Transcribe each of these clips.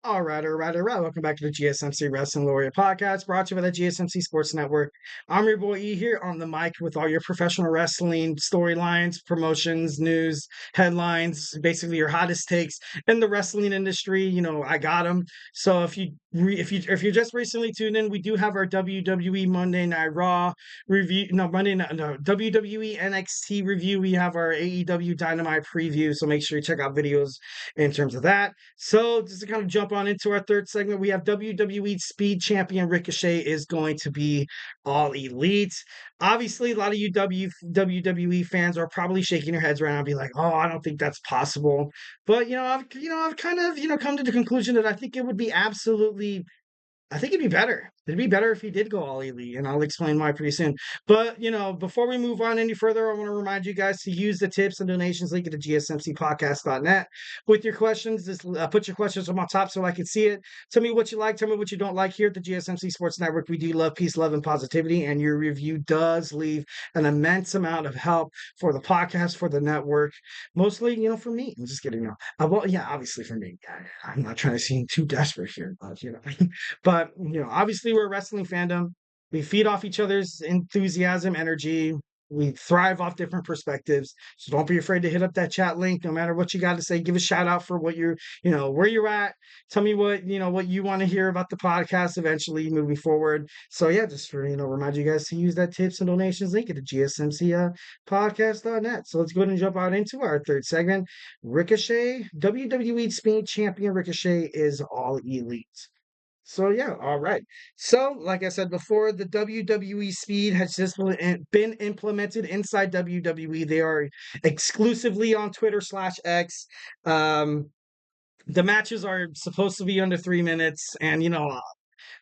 All right. Welcome back to the GSMC Wrestling Laureate Podcast, brought to you by the GSMC Sports Network. I'm your boy E here on the mic with all your professional wrestling storylines, promotions, news, headlines, basically your hottest takes in the wrestling industry. I got them. So if you just recently tuned in, we do have our WWE Monday Night Raw review. No, Monday Night, no, WWE NXT review. We have our AEW Dynamite preview. So make sure you check out videos in terms of that. So just to kind of jump on into our third segment, we have WWE Speed Champion Ricochet is going to be all elite. Obviously, a lot of you WWE fans are probably shaking your heads right now and be like, "Oh, I don't think that's possible." But I've kind of come to the conclusion that I think it'd be better. It'd be better if he did go all elite, and I'll explain why pretty soon. But, before we move on any further, I want to remind you guys to use the tips and donations link at the GSMCPodcast.net with your questions. Just put your questions on my top so I can see it. Tell me what you like. Tell me what you don't like. Here at the GSMC Sports Network, we do love peace, love, and positivity, and your review does leave an immense amount of help for the podcast, for the network, mostly, for me. I'm just kidding. Well, yeah, obviously for me. I'm not trying to seem too desperate here, but. But, obviously we're a wrestling fandom. We feed off each other's enthusiasm, energy. We thrive off different perspectives. So don't be afraid to hit up that chat link. No matter what you got to say, give a shout out for what where you're at. Tell me what you want to hear about the podcast eventually moving forward. So yeah, just for, remind you guys to use that tips and donations link at the GSMC podcast.net. So let's go ahead and jump out into our third segment. Ricochet, WWE Speed Champion Ricochet is all elite. So yeah, all right. So like I said before, the WWE Speed has just been implemented inside WWE. They are exclusively on Twitter/X. The matches are supposed to be under 3 minutes, and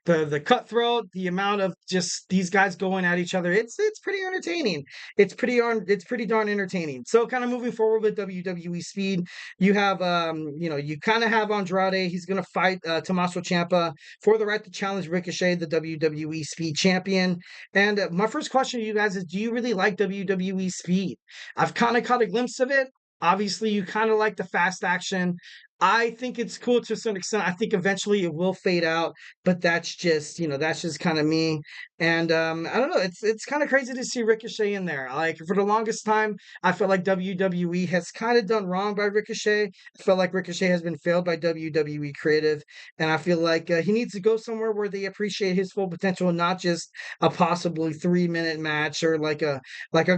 the cutthroat, the amount of just these guys going at each other, it's pretty entertaining. It's pretty darn entertaining. So kind of moving forward with WWE Speed, you have you kind of have Andrade. He's gonna fight Tommaso Ciampa for the right to challenge Ricochet, the WWE Speed Champion. And my first question to you guys is, do you really like WWE Speed? I've kind of caught a glimpse of it. Obviously, you kind of like the fast action. I think it's cool to a certain extent. I think eventually it will fade out, but that's just kind of me. And I don't know. It's kind of crazy to see Ricochet in there. Like for the longest time, I felt like WWE has kind of done wrong by Ricochet. I felt like Ricochet has been failed by WWE creative, and I feel like he needs to go somewhere where they appreciate his full potential, not just a possibly 3 minute match or like a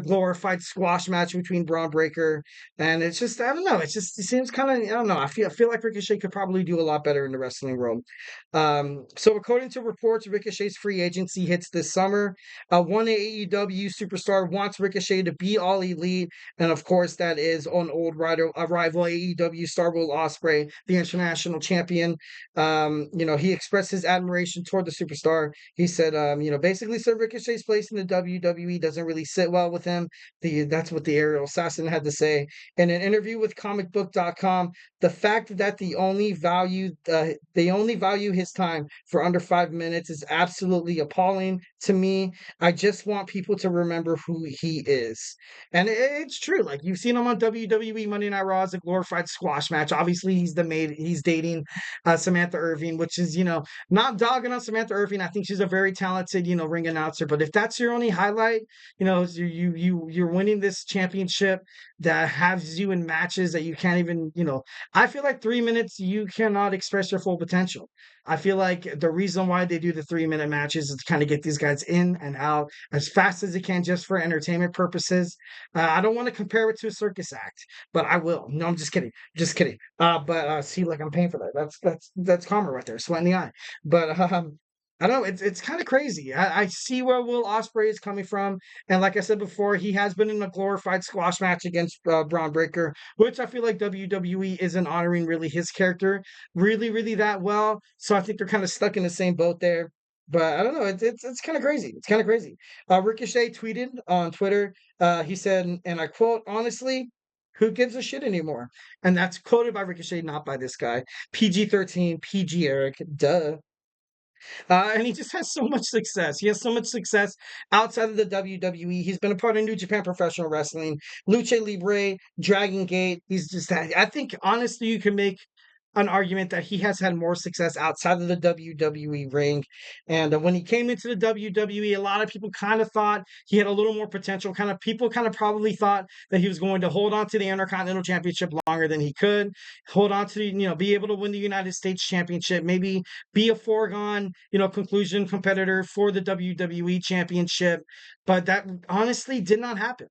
glorified squash match between Braun Breaker. And it's just, I don't know. It seems kind of, I don't know. I feel like Ricochet could probably do a lot better in the wrestling world. So according to reports, Ricochet's free agency hits this summer. One AEW superstar wants Ricochet to be all elite, and of course that is on old rival AEW star Will Ospreay, the international champion. He expressed his admiration toward the superstar. He said, basically said Ricochet's place in the WWE doesn't really sit well with him. That's what the aerial assassin had to say. In an interview with comicbook.com, the fact that they only value his time for under 5 minutes is absolutely appalling to me. I just want people to remember who he is. And it's true. Like you've seen him on WWE Monday Night Raw as a glorified squash match. Obviously, he's dating Samantha Irving, which is, not dogging on Samantha Irving. I think she's a very talented, ring announcer. But if that's your only highlight, you're winning this championship that has you in matches that you can't even, I feel like 3 minutes, you cannot express your full potential. I feel like the reason why they do the 3 minute matches is to kind of get these guys in and out as fast as they can just for entertainment purposes. I don't want to compare it to a circus act, but I will. No, I'm just kidding. Just kidding. But see, like I'm paying for that. That's karma right there, sweat in the eye. But I don't know. It's kind of crazy. I see where Will Ospreay is coming from, and like I said before, he has been in a glorified squash match against Braun Breaker, which I feel like WWE isn't honoring really his character really, really that well. So I think they're kind of stuck in the same boat there. But I don't know. It's kind of crazy. It's kind of crazy. Ricochet tweeted on Twitter. He said, and I quote, "Honestly, who gives a shit anymore?" And that's quoted by Ricochet, not by this guy. PG-13, PG Eric, duh. And he just has so much success. He has so much success outside of the WWE. He's been a part of New Japan Professional Wrestling, Lucha Libre, Dragon Gate. He's just, I think, honestly, you can make an argument that he has had more success outside of the WWE ring. And when he came into the WWE, a lot of people kind of thought he had a little more potential. People kind of probably thought that he was going to hold on to the Intercontinental Championship longer than he could, hold on to, be able to win the United States Championship, maybe be a foregone, conclusion competitor for the WWE Championship. But that honestly did not happen.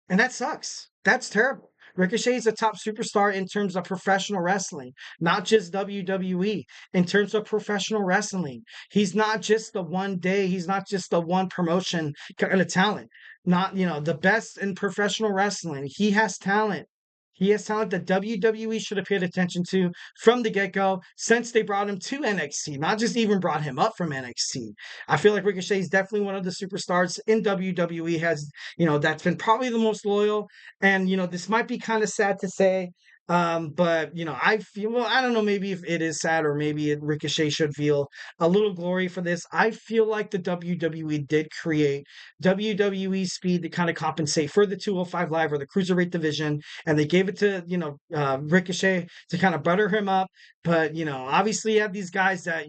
And that sucks. That's terrible. Ricochet is a top superstar in terms of professional wrestling, not just WWE. In terms of professional wrestling, he's not just the one day, he's not just the one promotion kind of talent. Not, the best in professional wrestling. He has talent. He has talent that WWE should have paid attention to from the get-go since they brought him to NXT, not just even brought him up from NXT. I feel like Ricochet is definitely one of the superstars in WWE, has, that's been probably the most loyal. And, this might be kind of sad to say, but I feel, well, I don't know, maybe if it is sad, or maybe Ricochet should feel a little glory for this. I feel like the WWE did create WWE Speed to kind of compensate for the 205 Live or the Cruiserweight division, and they gave it to Ricochet to kind of butter him up. But obviously you have these guys that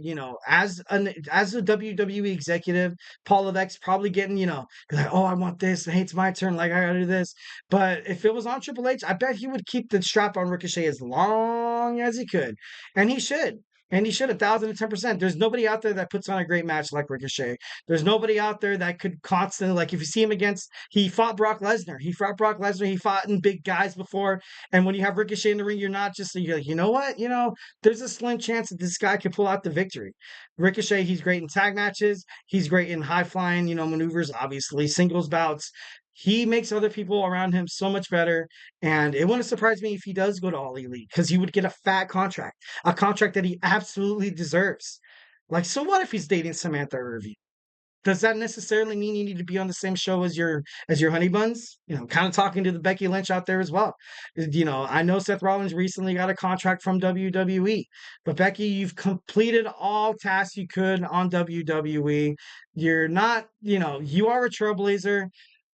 as a WWE executive, Paul Levesque's probably getting like, oh, I want this, hey, it's my turn, like I gotta do this. But if it was on Triple H, I bet he would keep the strap on Ricochet as long as he could, and he should. And he should 1,010%. There's nobody out there that puts on a great match like Ricochet. There's nobody out there that could constantly, like, if you see him he fought Brock Lesnar. He fought in big guys before. And when you have Ricochet in the ring, you're like, you know what? There's a slim chance that this guy could pull out the victory. Ricochet, he's great in tag matches. He's great in high flying, maneuvers, obviously, singles bouts. He makes other people around him so much better. And it wouldn't surprise me if he does go to All Elite, because he would get a fat contract, a contract that he absolutely deserves. Like, so what if he's dating Samantha Irving? Does that necessarily mean you need to be on the same show as your honey buns? Kind of talking to the Becky Lynch out there as well. I know Seth Rollins recently got a contract from WWE, but Becky, you've completed all tasks you could on WWE. You're not, you are a trailblazer.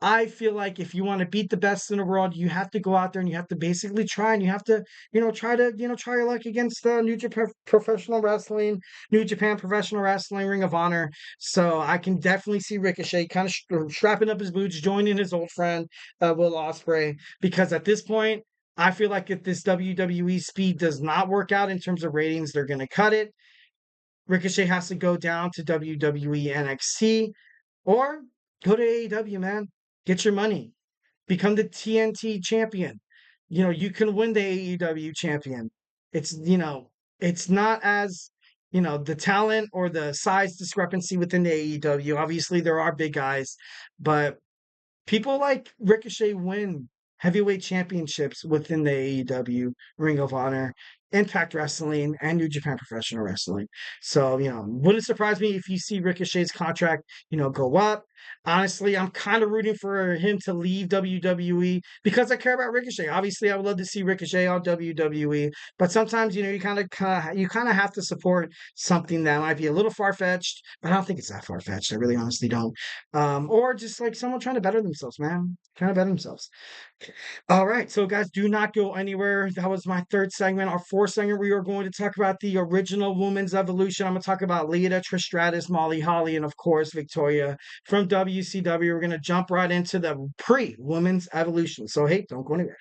I feel like if you want to beat the best in the world, you have to go out there and you have to basically try, and you have to, try your luck against New Japan Professional Wrestling, New Japan Professional Wrestling, Ring of Honor. So I can definitely see Ricochet kind of strapping up his boots, joining his old friend, Will Ospreay, because at this point, I feel like if this WWE Speed does not work out in terms of ratings, they're going to cut it. Ricochet has to go down to WWE NXT or go to AEW, man. Get your money. Become the TNT champion. You can win the AEW champion. It's, it's not as, the talent or the size discrepancy within the AEW. Obviously, there are big guys, but people like Ricochet win heavyweight championships within the AEW, Ring of Honor, Impact Wrestling, and New Japan Professional Wrestling. So, wouldn't surprise me if you see Ricochet's contract, go up. Honestly, I'm kind of rooting for him to leave WWE because I care about Ricochet. Obviously, I would love to see Ricochet on WWE, but sometimes, you kind of have to support something that might be a little far-fetched, but I don't think it's that far-fetched. I really honestly don't. Or just like someone trying to better themselves, man. Trying to better themselves. All right, so guys, do not go anywhere. That was my third segment. Our fourth segment, we are going to talk about the original Women's Evolution. I'm going to talk about Lita, Trish Stratus, Molly Holly, and of course, Victoria from WCW. We're going to jump right into the pre-Women's Evolution. So, hey, don't go anywhere.